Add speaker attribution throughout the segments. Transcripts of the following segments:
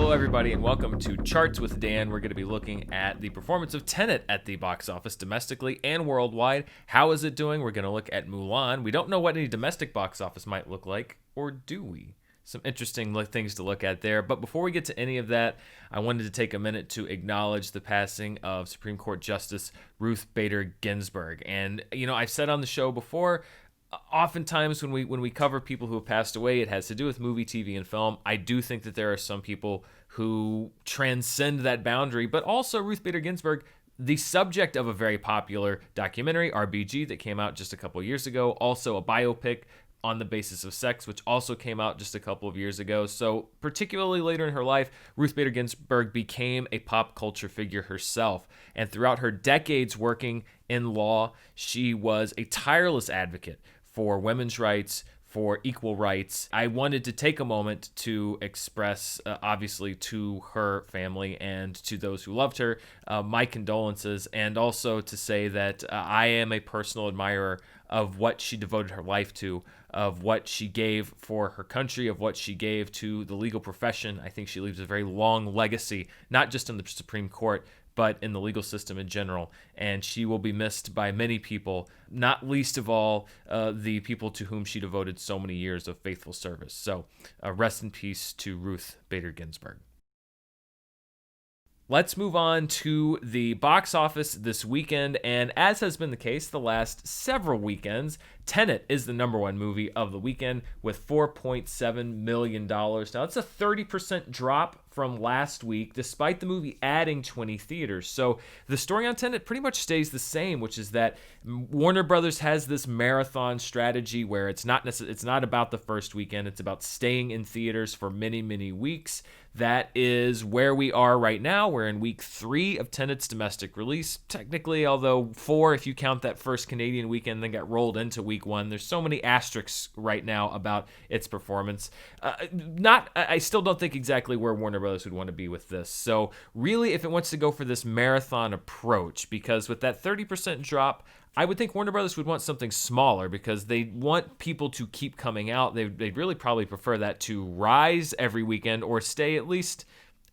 Speaker 1: Hello, everybody, and welcome to Charts with Dan. We're going to be looking at the performance of Tenet at the box office domestically and worldwide. How is it doing? We're going to look at Mulan. We don't know what any domestic box office might look like, or do we? Some interesting things to look at there. But before we get to any of that, I wanted to take a minute to acknowledge the passing of Supreme Court Justice Ruth Bader Ginsburg. And, you know, I've said on the show before, oftentimes when we cover people who have passed away, it has to do with movie, TV, and film. I do think that there are some people who transcend that boundary, but also Ruth Bader Ginsburg, the subject of a very popular documentary, RBG, that came out just a couple years ago, also a biopic on the basis of sex, which also came out just a couple of years ago. So particularly later in her life, Ruth Bader Ginsburg became a pop culture figure herself. And throughout her decades working in law, she was a tireless advocate for women's rights, for equal rights. I wanted to take a moment to express, obviously, to her family and to those who loved her, my condolences, and also to say that I am a personal admirer of what she devoted her life to, of what she gave for her country, of what she gave to the legal profession. I think she leaves a very long legacy, not just in the Supreme Court, but in the legal system in general. And she will be missed by many people, not least of all the people to whom she devoted so many years of faithful service. So rest in peace to Ruth Bader Ginsburg. Let's move on to the box office this weekend, and as has been the case the last several weekends, Tenet is the number one movie of the weekend with $4.7 million. Now, that's a 30% drop from last week, despite the movie adding 20 theaters. So the story on Tenet pretty much stays the same, which is that Warner Brothers has this marathon strategy where it's not about the first weekend, it's about staying in theaters for many, many weeks. That is where we are right now. We're in week 3 of Tenet's domestic release, technically, although 4 if you count that first Canadian weekend, then got rolled into week 1. There's so many asterisks right now about its performance. I still don't think exactly where Warner Brothers would want to be with this. So really, if it wants to go for this marathon approach, because with that 30% drop, I would think Warner Brothers would want something smaller because they want people to keep coming out. They'd really probably prefer that to rise every weekend or stay at least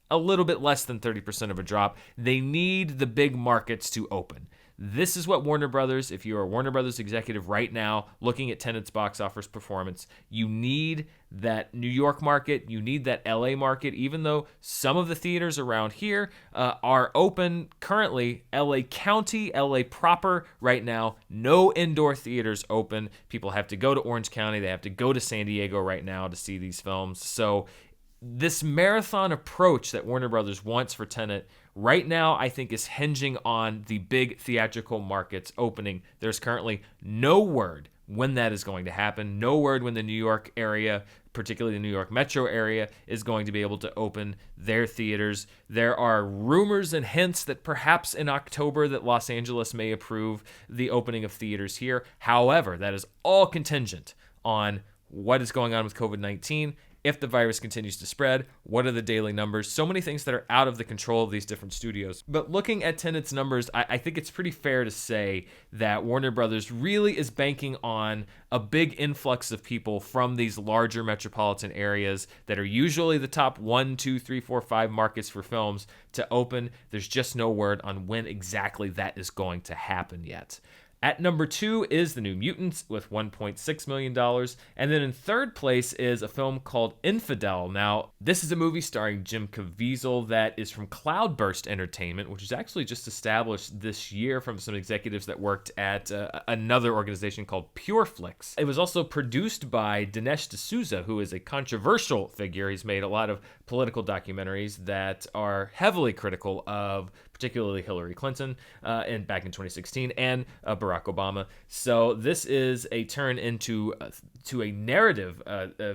Speaker 1: a little bit less than 30% of a drop. They need the big markets to open. This is what Warner Brothers, if you're a Warner Brothers executive right now looking at Tenet's box office performance, you need that New York market, you need that LA market, even though some of the theaters around here are open currently. LA County, LA proper right now, no indoor theaters open. People have to go to Orange County, they have to go to San Diego right now to see these films. So this marathon approach that Warner Brothers wants for Tenet right now, I think, is hinging on the big theatrical markets opening. There's currently no word when that is going to happen. No word when the New York area, particularly the New York metro area, is going to be able to open their theaters. There are rumors and hints that perhaps in October that Los Angeles may approve the opening of theaters here. However, that is all contingent on what is going on with COVID-19. If the virus continues to spread, what are the daily numbers? So many things that are out of the control of these different studios. But looking at Tenet's numbers, I think it's pretty fair to say that Warner Brothers really is banking on a big influx of people from these larger metropolitan areas that are usually the top 1, 2, 3, 4, 5 markets for films to open. There's just no word on when exactly that is going to happen yet. At number 2 is The New Mutants with $1.6 million. And then in third place is a film called Infidel. Now, this is a movie starring Jim Caviezel that is from Cloudburst Entertainment, which is actually just established this year from some executives that worked at another organization called PureFlix. It was also produced by Dinesh D'Souza, who is a controversial figure. He's made a lot of political documentaries that are heavily critical of particularly Hillary Clinton back in 2016 and Barack Obama. So this is a turn into a narrative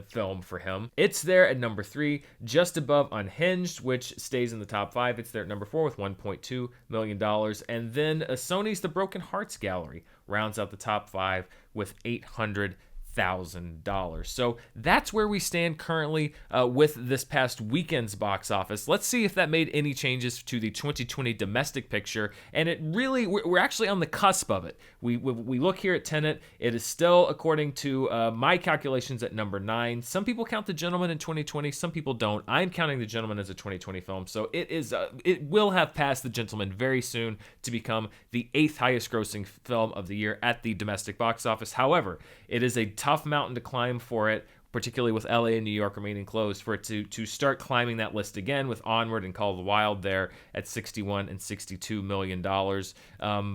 Speaker 1: film for him. It's there at number 3, just above Unhinged, which stays in the top 5. It's there at number 4 with $1.2 million. And then Sony's The Broken Hearts Gallery rounds out the top 5 with $800,000. So that's where we stand currently with this past weekend's box office. Let's see if that made any changes to the 2020 domestic picture. And it really, we're actually on the cusp of it. We look here at Tenet. It is still, according to my calculations, at number 9. Some people count The Gentleman in 2020. Some people don't. I'm counting The Gentleman as a 2020 film. So it will have passed The Gentleman very soon to become the 8th highest grossing film of the year at the domestic box office. However, it is a tough mountain to climb for it, particularly with LA and New York remaining closed, for it to start climbing that list again with Onward and Call of the Wild there at $61 and $62 million,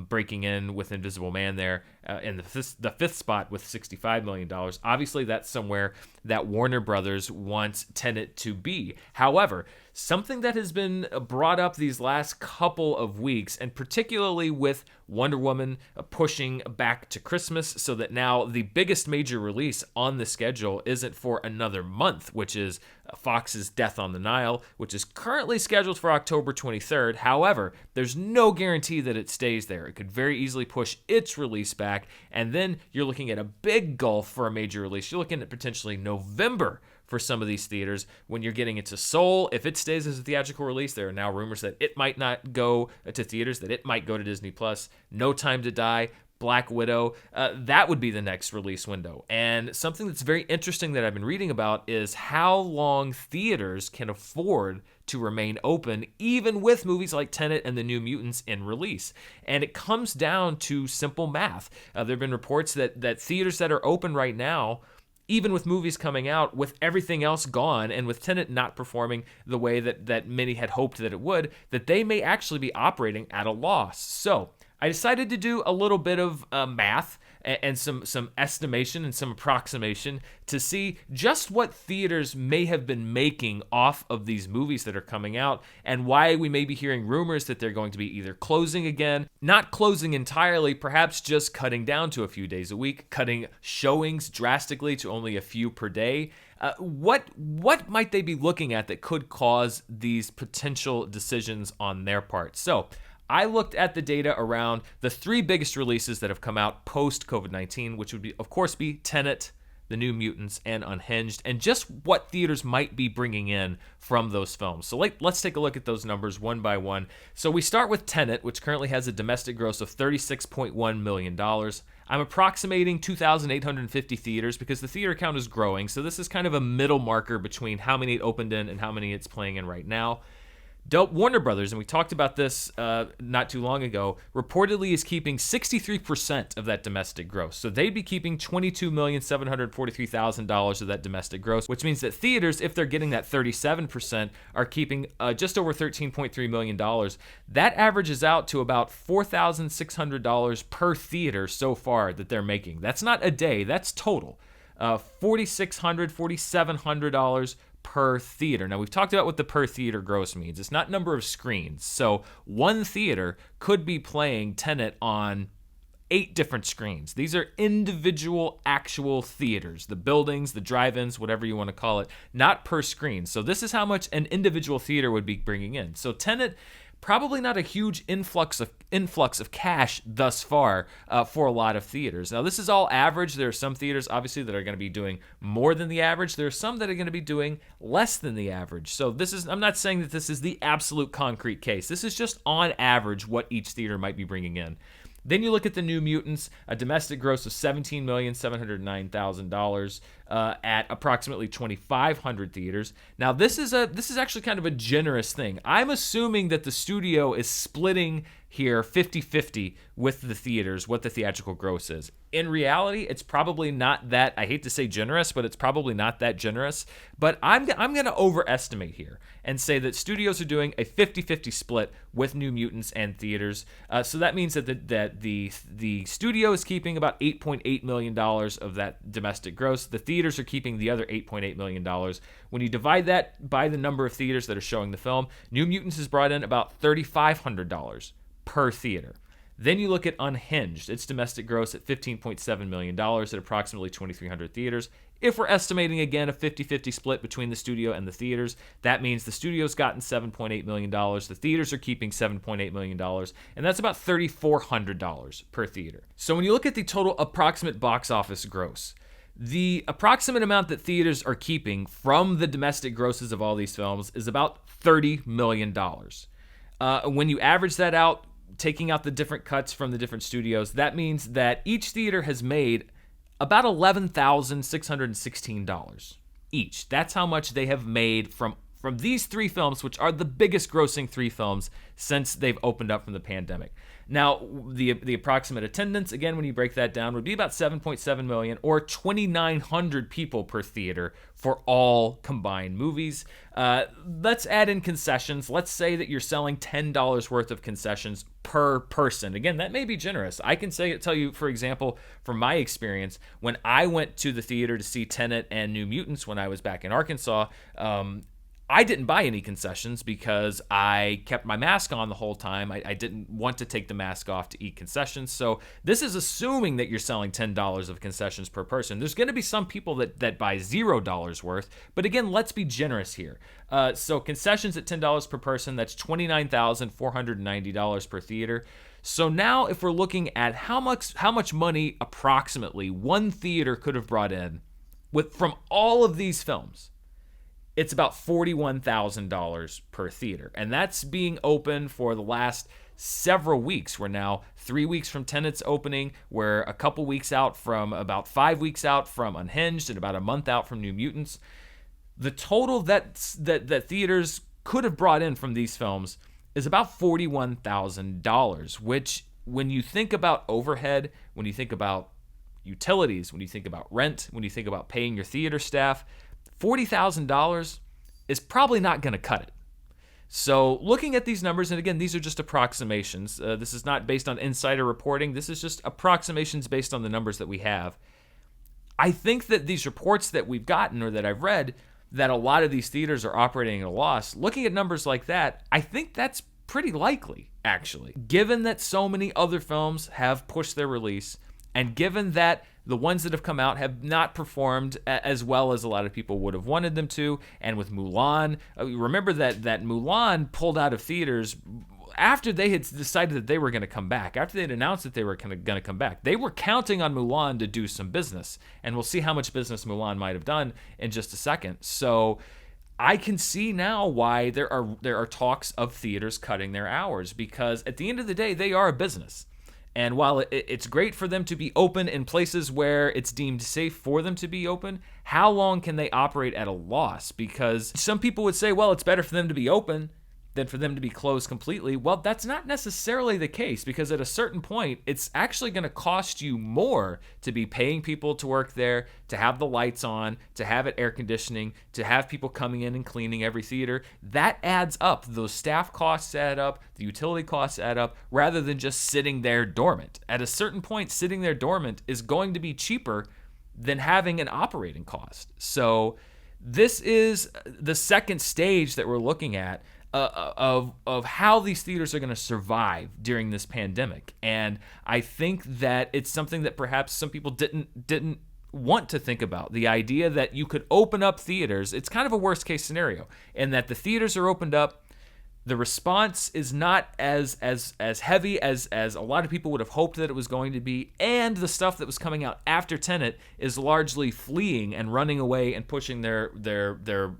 Speaker 1: breaking in with Invisible Man there in the fifth spot with $65 million. Obviously, that's somewhere that Warner Brothers wants Tenet to be. However, something that has been brought up these last couple of weeks, and particularly with Wonder Woman pushing back to Christmas, so that now the biggest major release on the schedule isn't for another month, which is Fox's Death on the Nile, which is currently scheduled for October 23rd. However, there's no guarantee that it stays there. It could very easily push its release back, and then you're looking at a big gulf for a major release. You're looking at potentially November for some of these theaters. When you're getting into Soul, if it stays as a theatrical release, there are now rumors that it might not go to theaters, that it might go to Disney+. No Time to Die, Black Widow, that would be the next release window. And something that's very interesting that I've been reading about is how long theaters can afford to remain open, even with movies like Tenet and The New Mutants in release. And it comes down to simple math. There have been reports that theaters that are open right now, even with movies coming out, with everything else gone, and with Tenet not performing the way that many had hoped that it would, that they may actually be operating at a loss. So I decided to do a little bit of math and some estimation and some approximation to see just what theaters may have been making off of these movies that are coming out, and why we may be hearing rumors that they're going to be either closing again, not closing entirely, perhaps just cutting down to a few days a week, cutting showings drastically to only a few per day. What might they be looking at that could cause these potential decisions on their part? So I looked at the data around the 3 biggest releases that have come out post-COVID-19, which would be, of course, be Tenet, The New Mutants, and Unhinged, and just what theaters might be bringing in from those films. So let's take a look at those numbers one by one. So we start with Tenet, which currently has a domestic gross of $36.1 million. I'm approximating 2,850 theaters because the theater count is growing, so this is kind of a middle marker between how many it opened in and how many it's playing in right now. Warner Brothers, and we talked about this not too long ago, reportedly is keeping 63% of that domestic gross. So they'd be keeping $22,743,000 of that domestic gross, which means that theaters, if they're getting that 37%, are keeping just over $13.3 million. That averages out to about $4,600 per theater so far that they're making. That's not a day, that's total. $4,600, $4,700 per theater. Now, we've talked about what the per theater gross means. It's not number of screens. So one theater could be playing Tenet on 8 different screens. These are individual actual theaters, the buildings, the drive-ins, whatever you want to call it, not per screen. So this is how much an individual theater would be bringing in. So Tenet, probably not a huge influx of cash thus far for a lot of theaters. Now, this is all average. There are some theaters, obviously, that are going to be doing more than the average. There are some that are going to be doing less than the average. So I'm not saying that this is the absolute concrete case. This is just on average what each theater might be bringing in. Then you look at The New Mutants, a domestic gross of $17,709,000 at approximately 2,500 theaters. Now, this is actually kind of a generous thing. I'm assuming that the studio is splitting here 50-50 with the theaters, what the theatrical gross is. In reality, it's probably not that, I hate to say generous, but it's probably not that generous. But I'm going to overestimate here and say that studios are doing a 50-50 split with New Mutants and theaters. So that means that the studio is keeping about $8.8 million of that domestic gross. The theaters are keeping the other $8.8 million. When you divide that by the number of theaters that are showing the film, New Mutants has brought in about $3,500 per theater. Then you look at Unhinged. Its domestic gross at $15.7 million at approximately 2,300 theaters. If we're estimating, again, a 50-50 split between the studio and the theaters, that means the studio's gotten $7.8 million, the theaters are keeping $7.8 million, and that's about $3,400 per theater. So when you look at the total approximate box office gross, The approximate amount that theaters are keeping from the domestic grosses of all these films is about $30 million. When you average that out, taking out the different cuts from the different studios, that means that each theater has made about $11,616 each. That's how much they have made from these three films, which are the biggest grossing three films since they've opened up from the pandemic. Now, the approximate attendance, again, when you break that down, would be about 7.7 million or 2,900 people per theater for all combined movies. Let's add in concessions. Let's say that you're selling $10 worth of concessions per person. Again, that may be generous. I can tell you, for example, from my experience, when I went to the theater to see Tenet and New Mutants when I was back in Arkansas, I didn't buy any concessions because I kept my mask on the whole time. I didn't want to take the mask off to eat concessions. So this is assuming that you're selling $10 of concessions per person. There's going to be some people that buy $0 worth. But again, let's be generous here. So concessions at $10 per person, that's $29,490 per theater. So now if we're looking at how much money approximately one theater could have brought in from all of these films, it's about $41,000 per theater. And that's being open for the last several weeks. We're now 3 weeks from Tenet's opening. We're a couple weeks out from, about 5 weeks out from Unhinged, and about a month out from New Mutants. The total that theaters could have brought in from these films is about $41,000, which, when you think about overhead, when you think about utilities, when you think about rent, when you think about paying your theater staff, $40,000 is probably not going to cut it. So looking at these numbers, and again, these are just approximations. This is not based on insider reporting. This is just approximations based on the numbers that we have. I think that these reports that we've gotten, or that I've read, that a lot of these theaters are operating at a loss, looking at numbers like that, I think that's pretty likely, actually. Given that so many other films have pushed their release, and given that the ones that have come out have not performed as well as a lot of people would have wanted them to, and with Mulan, remember that Mulan pulled out of theaters after they had decided that they were going to come back, after they had announced that they were going to come back. They were counting on Mulan to do some business, and we'll see how much business Mulan might have done in just a second. So I can see now why there are talks of theaters cutting their hours, because at the end of the day, they are a business. And while it's great for them to be open in places where it's deemed safe for them to be open, how long can they operate at a loss? Because some people would say, well, it's better for them to be open than for them to be closed completely. Well, that's not necessarily the case, because at a certain point, it's actually going to cost you more to be paying people to work there, to have the lights on, to have it air conditioning, to have people coming in and cleaning every theater. That adds up. Those staff costs add up, the utility costs add up, rather than just sitting there dormant. At a certain point, sitting there dormant is going to be cheaper than having an operating cost. So this is the second stage that we're looking at of how these theaters are going to survive during this pandemic. And I think that it's something that perhaps some people didn't want to think about. The idea that you could open up theaters, it's kind of a worst case scenario, and that the theaters are opened up, the response is not as heavy as a lot of people would have hoped that it was going to be, and the stuff that was coming out after Tenet is largely fleeing and running away and pushing their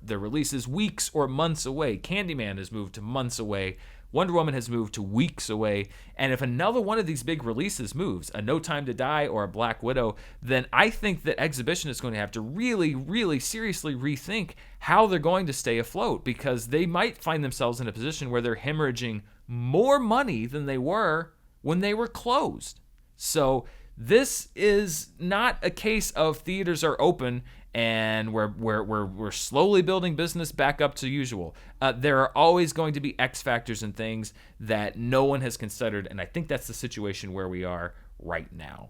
Speaker 1: releases weeks or months away. Candyman has moved to months away. Wonder Woman has moved to weeks away. And if another one of these big releases moves, a No Time to Die or a Black Widow, then I think that Exhibition is going to have to really, really seriously rethink how they're going to stay afloat, because they might find themselves in a position where they're hemorrhaging more money than they were when they were closed. So this is not a case of theaters are open and we're slowly building business back up to usual. There are always going to be X factors and things that no one has considered, and I think that's the situation where we are right now.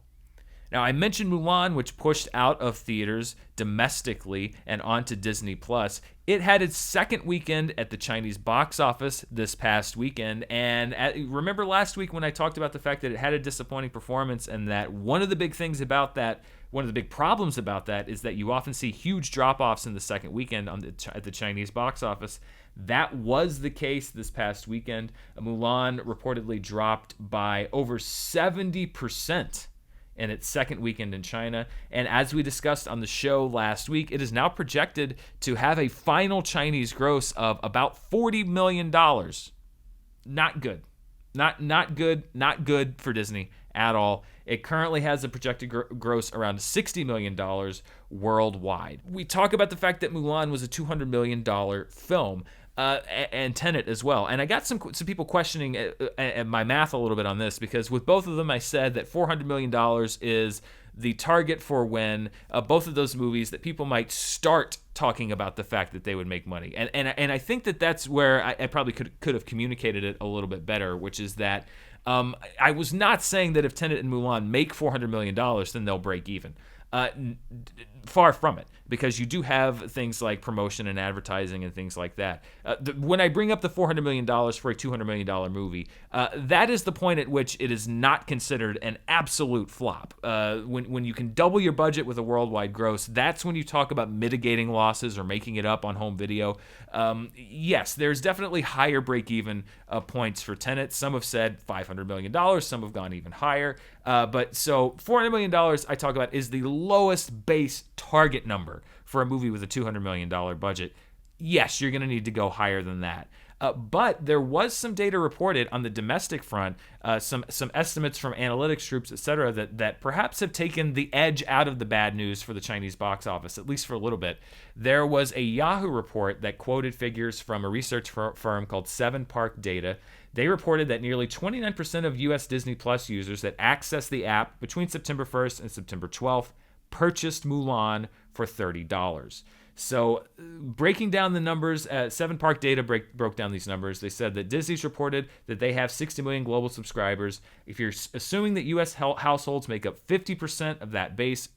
Speaker 1: Now, I mentioned Mulan, which pushed out of theaters domestically and onto Disney+. It had its second weekend at the Chinese box office this past weekend, and remember last week when I talked about the fact that it had a disappointing performance, and that one of the big things about that, one of the big problems about that, is that you often see huge drop-offs in the second weekend at the Chinese box office. That was the case this past weekend. Mulan reportedly dropped by over 70% in its second weekend in China. And as we discussed on the show last week, it is now projected to have a final Chinese gross of about $40 million. Not good. Not good for Disney at all. It currently has a projected gross around $60 million worldwide. We talk about the fact that Mulan was a $200 million film. And Tenet as well. And I got some people questioning my math a little bit on this, because with both of them I said that $400 million is the target for when both of those movies that people might start talking about the fact that they would make money. And I think that that's where I probably could have communicated it a little bit better, which is that I was not saying that if Tenet and Mulan make $400 million, then they'll break even. Far from it, because you do have things like promotion and advertising and things like that. When I bring up the $400 million for a $200 million movie, that is the point at which it is not considered an absolute flop. When you can double your budget with a worldwide gross, that's when you talk about mitigating losses or making it up on home video. Yes, there's definitely higher break-even points for Tenet. Some have said $500 million. Some have gone even higher. But so $400 million I talk about is the lowest base target number for a movie with a $200 million budget. Yes, you're going to need to go higher than that. But there was some data reported on the domestic front, some estimates from analytics groups, etc., that perhaps have taken the edge out of the bad news for the Chinese box office, at least for a little bit. There was a Yahoo report that quoted figures from a research firm called 7 Park Data. They reported that nearly 29% of U.S. Disney Plus users that accessed the app between September 1st and September 12th purchased Mulan for $30. So breaking down the numbers, 7 Park Data broke down these numbers. They said that Disney's reported that they have 60 million global subscribers. If you're assuming that U.S. households make up 50% of that base,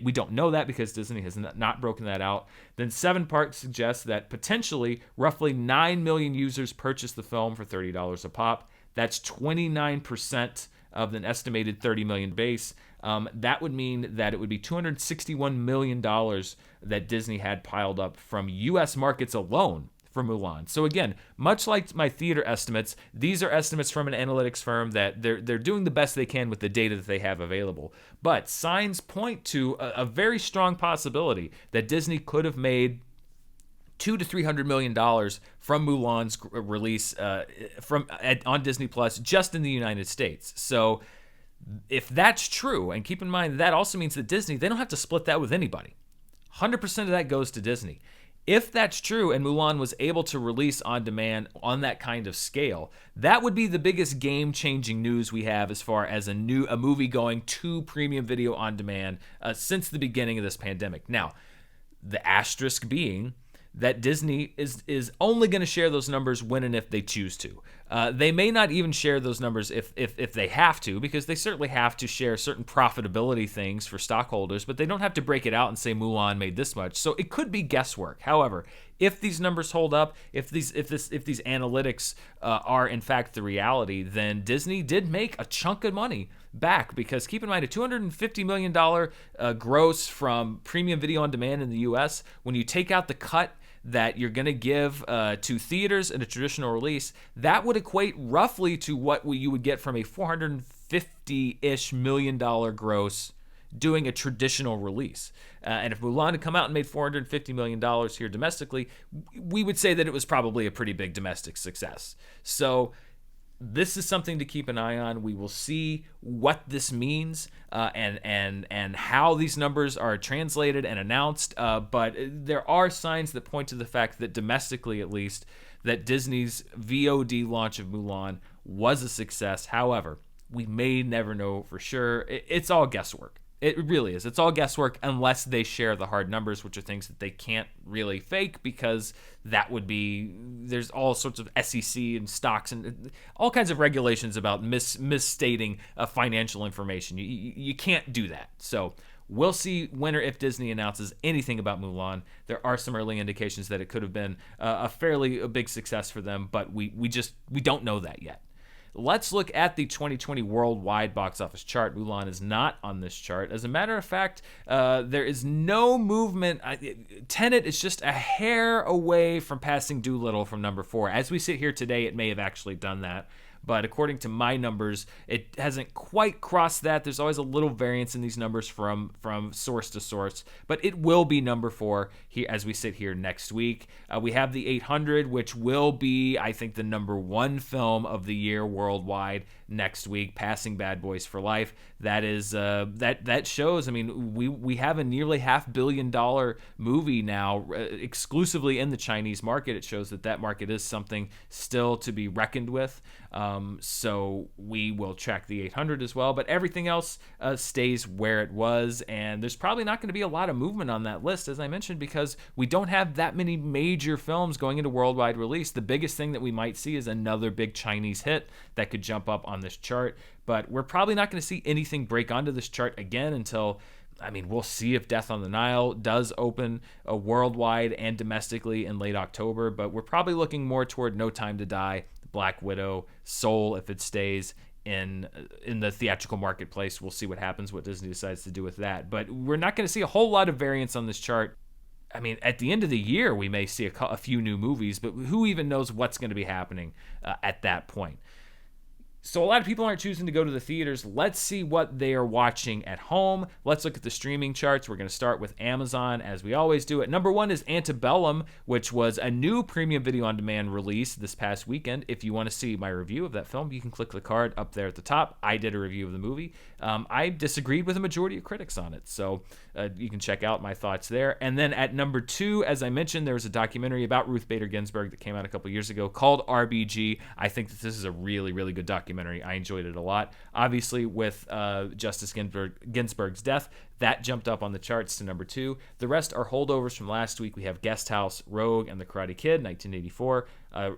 Speaker 1: we don't know that because Disney has not broken that out. Then 7 Park suggests that potentially roughly 9 million users purchased the film for $30 a pop. That's 29% of an estimated 30 million base. That would mean that it would be $261 million that Disney had piled up from U.S. markets alone for Mulan. So again, much like my theater estimates, these are estimates from an analytics firm that they're doing the best they can with the data that they have available. But signs point to a very strong possibility that Disney could have made $200 to $300 million from Mulan's release on Disney Plus just in the United States. So if that's true, and keep in mind that also means that Disney, they don't have to split that with anybody. 100% of that goes to Disney. If that's true and Mulan was able to release on demand on that kind of scale, that would be the biggest game-changing news we have as far as a movie going to premium video on demand since the beginning of this pandemic. Now, the asterisk being that Disney is only going to share those numbers when and if they choose to. They may not even share those numbers if they have to, because they certainly have to share certain profitability things for stockholders, but they don't have to break it out and say Mulan made this much. So it could be guesswork. However, if these numbers hold up, if these analytics are in fact the reality, then Disney did make a chunk of money back, because keep in mind a $250 million gross from premium video on demand in the US, when you take out the cut that you're going to give to theaters in a traditional release, that would equate roughly to what you would get from a $450-ish million gross doing a traditional release. And if Mulan had come out and made $450 million here domestically, we would say that it was probably a pretty big domestic success. So this is something to keep an eye on. We will see what this means and how these numbers are translated and announced. But there are signs that point to the fact that domestically, at least, that Disney's VOD launch of Mulan was a success. However, we may never know for sure. It's all guesswork. It really is. It's all guesswork unless they share the hard numbers, which are things that they can't really fake, because that would be, there's all sorts of SEC and stocks and all kinds of regulations about misstating financial information. You can't do that. So we'll see when or if Disney announces anything about Mulan. There are some early indications that it could have been a big success for them, but we don't know that yet. Let's look at the 2020 worldwide box office chart. Mulan is not on this chart. As a matter of fact, there is no movement. Tenet is just a hair away from passing Doolittle from number 4. As we sit here today, it may have actually done that. but according to my numbers, it hasn't quite crossed that. There's always a little variance in these numbers from source to source, but it will be number 4 here as we sit here next week. We have the 800, which will be, I think, the number 1 film of the year worldwide next week, passing Bad Boys for Life. That is that shows. I mean, we have a nearly $500 million movie now exclusively in the Chinese market. It shows that market is something still to be reckoned with. So we will check the 800 as well, but everything else stays where it was, and there's probably not going to be a lot of movement on that list, as I mentioned, because we don't have that many major films going into worldwide release. The biggest thing that we might see is another big Chinese hit that could jump up on this chart, but we're probably not going to see anything break onto this chart again until, I mean, we'll see if Death on the Nile does open worldwide and domestically in late October, but we're probably looking more toward No Time to Die, Black Widow, Soul, if it stays in the theatrical marketplace. We'll see what happens, what Disney decides to do with that. But we're not going to see a whole lot of variance on this chart. I mean, at the end of the year, we may see a few new movies, but who even knows what's going to be happening at that point? So a lot of people aren't choosing to go to the theaters. Let's see what they are watching at home. Let's look at the streaming charts. We're going to start with Amazon, as we always do. At number 1 is Antebellum, which was a new premium video on demand release this past weekend. If you want to see my review of that film, you can click the card up there at the top. I did a review of the movie. I disagreed with a majority of critics on it, so you can check out my thoughts there. And then at number 2, as I mentioned, there was a documentary about Ruth Bader Ginsburg that came out a couple years ago called RBG. I think that this is a really, really good documentary. I enjoyed it a lot. Obviously, with Justice Ginsburg's death, that jumped up on the charts to number 2. The rest are holdovers from last week. We have Guest House, Rogue, and The Karate Kid, 1984,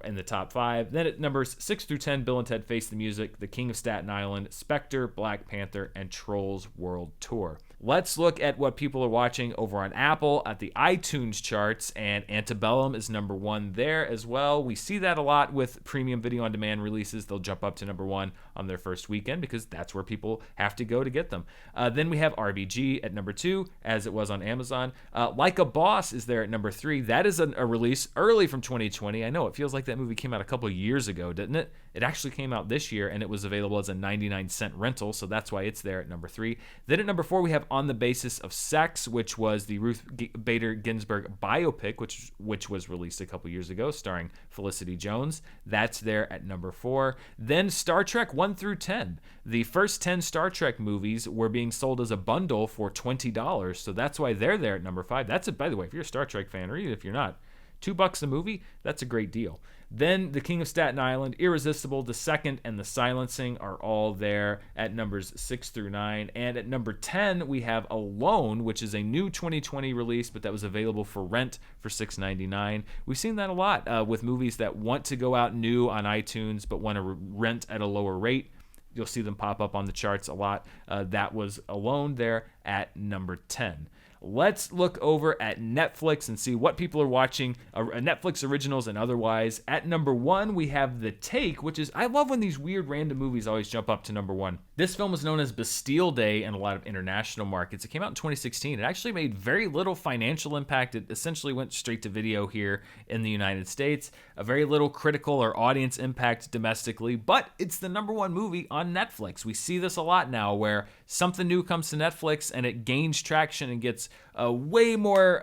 Speaker 1: in the top 5. Then at numbers 6 through 10, Bill and Ted Face the Music, The King of Staten Island, Spectre, Black Panther, and Trolls World Tour. Let's look at what people are watching over on Apple at the iTunes charts, and Antebellum is number 1 there as well. We see that a lot with premium video on demand releases. They'll jump up to number 1 on their first weekend because that's where people have to go to get them. Then we have RBG at number 2, as it was on Amazon. Like a Boss is there at number 3. That is a release early from 2020. I know it feels like that movie came out a couple of years ago, didn't it? It actually came out this year, and it was available as a 99-cent rental, so that's why it's there at number 3. Then at number 4, we have On the Basis of Sex, which was the Ruth Bader Ginsburg biopic, which was released a couple years ago, starring Felicity Jones. That's there at number 4. Then Star Trek 1 through 10. The first 10 Star Trek movies were being sold as a bundle for $20, so that's why they're there at number 5. That's it, by the way, if you're a Star Trek fan, or even if you're not, $2 a movie, that's a great deal. Then The King of Staten Island, Irresistible, The Second, and The Silencing are all there at numbers 6 through 9. And at number 10, we have Alone, which is a new 2020 release, but that was available for rent for $6.99. We've seen that a lot with movies that want to go out new on iTunes, but want to rent at a lower rate. You'll see them pop up on the charts a lot. That was Alone there at number 10. Let's look over at Netflix and see what people are watching, Netflix originals and otherwise. At number 1, we have The Take, which is, I love when these weird random movies always jump up to number 1. This film was known as Bastille Day in a lot of international markets. It came out in 2016. It actually made very little financial impact. It essentially went straight to video here in the United States. A very little critical or audience impact domestically, but it's the number 1 movie on Netflix. We see this a lot now where something new comes to Netflix and it gains traction and gets way more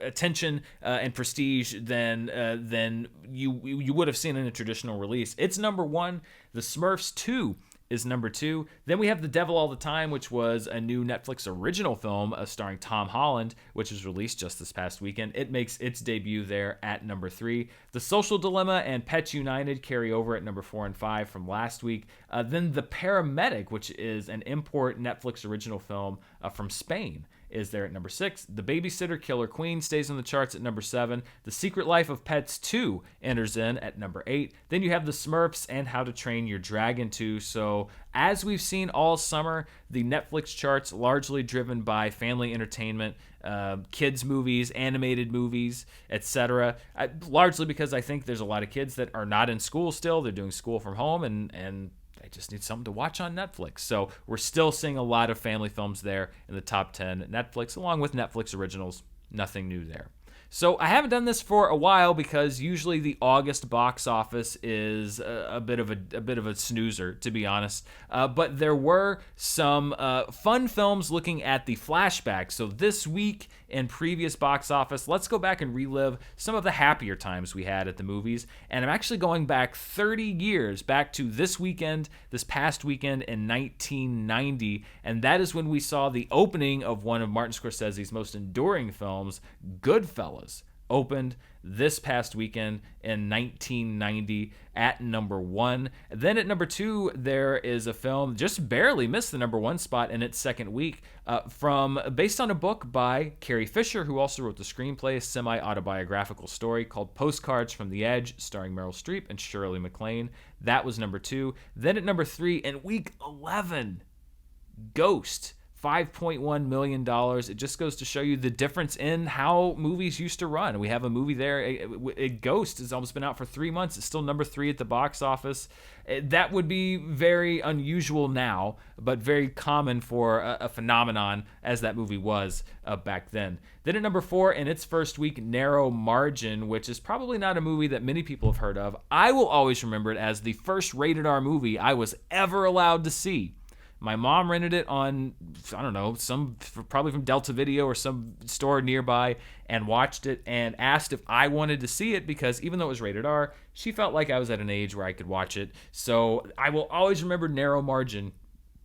Speaker 1: attention and prestige than you would have seen in a traditional release. It's number 1. The Smurfs 2 is number 2. Then we have The Devil All the Time, which was a new Netflix original film starring Tom Holland, which was released just this past weekend. It makes its debut there at number 3. The Social Dilemma and Pets United carry over at number 4 and 5 from last week. Then The Paramedic, which is an import Netflix original film from Spain, is there at number 6. The Babysitter Killer Queen stays on the charts at number 7. The Secret Life of Pets 2 enters in at number 8. Then you have The Smurfs and How to Train Your Dragon 2. So as we've seen all summer, the Netflix charts largely driven by family entertainment, kids movies, animated movies, etc. Largely because I think there's a lot of kids that are not in school still. They're doing school from home and I just need something to watch on Netflix. So we're still seeing a lot of family films there in the top 10 at Netflix, along with Netflix originals. Nothing new there. So I haven't done this for a while because usually the August box office is a bit of a snoozer, to be honest. But there were some fun films looking at the flashback. So this week in previous box office, let's go back and relive some of the happier times we had at the movies. And I'm actually going back 30 years, back to this past weekend in 1990. And that is when we saw the opening of one of Martin Scorsese's most enduring films, Goodfellas, opened this past weekend in 1990 at number 1. Then at number 2, there is a film just barely missed the number 1 spot in its second week, based on a book by Carrie Fisher, who also wrote the screenplay, a semi-autobiographical story called Postcards from the Edge, starring Meryl Streep and Shirley MacLaine. That was number 2. Then at number 3, in week 11, Ghost. $5.1 million. It just goes to show you the difference in how movies used to run. We have a movie there. Ghost has almost been out for 3 months. It's still number 3 at the box office. That would be very unusual now, but very common for a phenomenon as that movie was back then. Then at number 4, in its first week, Narrow Margin, which is probably not a movie that many people have heard of. I will always remember it as the first rated R movie I was ever allowed to see. My mom rented it on, I don't know, probably from Delta Video or some store nearby, and watched it and asked if I wanted to see it because even though it was rated R, she felt like I was at an age where I could watch it. So I will always remember Narrow Margin,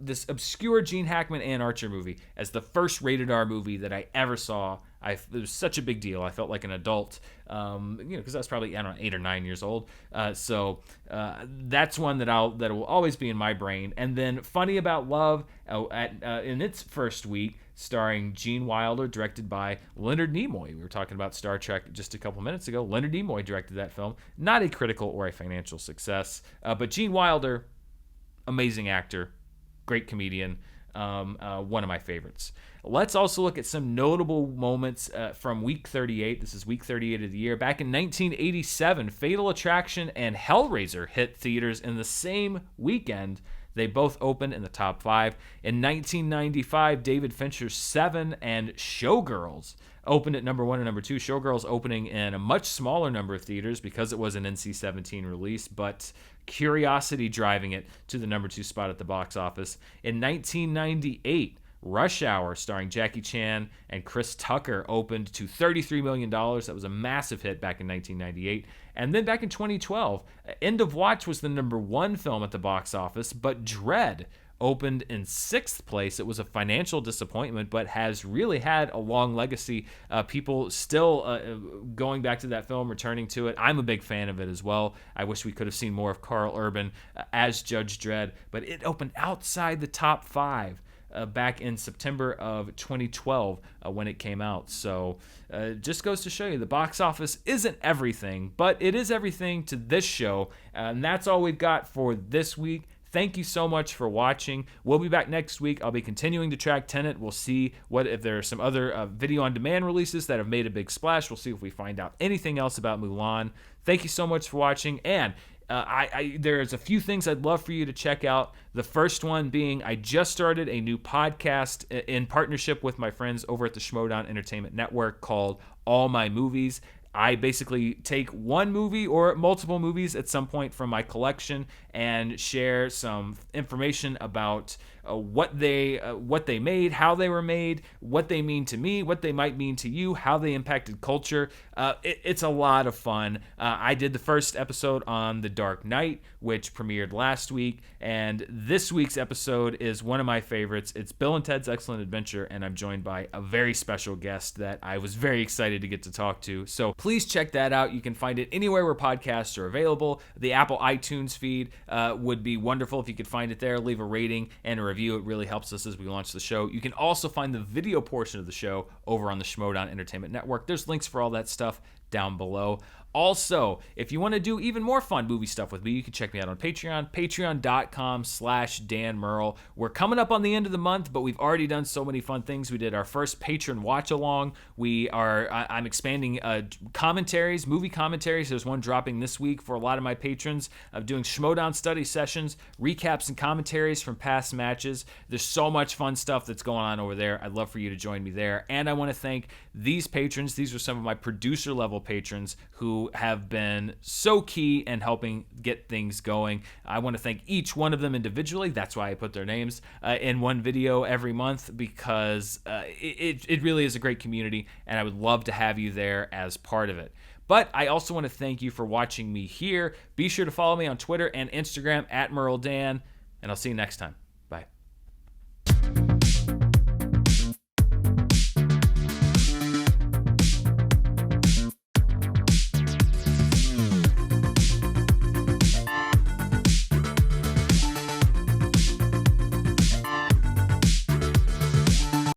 Speaker 1: this obscure Gene Hackman and Archer movie, as the first rated R movie that I ever saw. It was such a big deal. I felt like an adult, because I was probably, I don't know, 8 or 9 years old. So that's one that will always be in my brain. And then Funny About Love, in its first week, starring Gene Wilder, directed by Leonard Nimoy. We were talking about Star Trek just a couple minutes ago. Leonard Nimoy directed that film. Not a critical or a financial success, but Gene Wilder, amazing actor, great comedian, one of my favorites. Let's also look at some notable moments from week 38. This is week 38 of the year. Back in 1987, Fatal Attraction and Hellraiser hit theaters in the same weekend. They both opened in the top 5. In 1995, David Fincher's Seven and Showgirls opened at number 1 and number 2. Showgirls opening in a much smaller number of theaters because it was an NC-17 release, but Curiosity driving it to the number 2 spot at the box office. In 1998, Rush Hour, starring Jackie Chan and Chris Tucker, opened to $33 million. That was a massive hit back in 1998. And then back in 2012, End of Watch was the number 1 film at the box office, but Dread opened in 6th place. It was a financial disappointment, but has really had a long legacy. People still going back to that film, returning to it. I'm a big fan of it as well. I wish we could have seen more of Carl Urban as Judge Dredd, but it opened outside the top 5. Back in September of 2012 when it came out. So just goes to show you the box office isn't everything, but it is everything to this show. And that's all we've got for this week. Thank you so much for watching. We'll be back next week. I'll be continuing to track Tenet. We'll see if there are some other video-on-demand releases that have made a big splash. We'll see if we find out anything else about Mulan. Thank you so much for watching. And there's a few things I'd love for you to check out. The first one being I just started a new podcast in partnership with my friends over at the Schmodown Entertainment Network called All My Movies. I basically take one movie or multiple movies at some point from my collection and share some information about what they made, how they were made, what they mean to me, what they might mean to you, how they impacted culture. It's a lot of fun. I did the first episode on The Dark Knight, which premiered last week, and this week's episode is one of my favorites. It's Bill and Ted's Excellent Adventure, and I'm joined by a very special guest that I was very excited to get to talk to. So please check that out. You can find it anywhere where podcasts are available. The Apple iTunes feed would be wonderful if you could find it there. Leave a rating and a review. It really helps us as we launch the show. You can also find the video portion of the show over on the Schmodown Entertainment Network. There's links for all that stuff down below. Also, if you want to do even more fun movie stuff with me, you can check me out on Patreon, patreon.com/Dan Murrell. We're coming up on the end of the month, but we've already done so many fun things. We did our first patron watch along. I'm expanding commentaries, movie commentaries. There's one dropping this week for a lot of my patrons. I'm doing Schmodown study sessions, recaps and commentaries from past matches. There's so much fun stuff that's going on over there. I'd love for you to join me there. And I want to thank these patrons. These are some of my producer level patrons who have been so key in helping get things going. I want to thank each one of them individually. That's why I put their names in one video every month, because it really is a great community, and I would love to have you there as part of it. But I also want to thank you for watching me here. Be sure to follow me on Twitter and Instagram @MurrellDan, and I'll see you next time. Bye.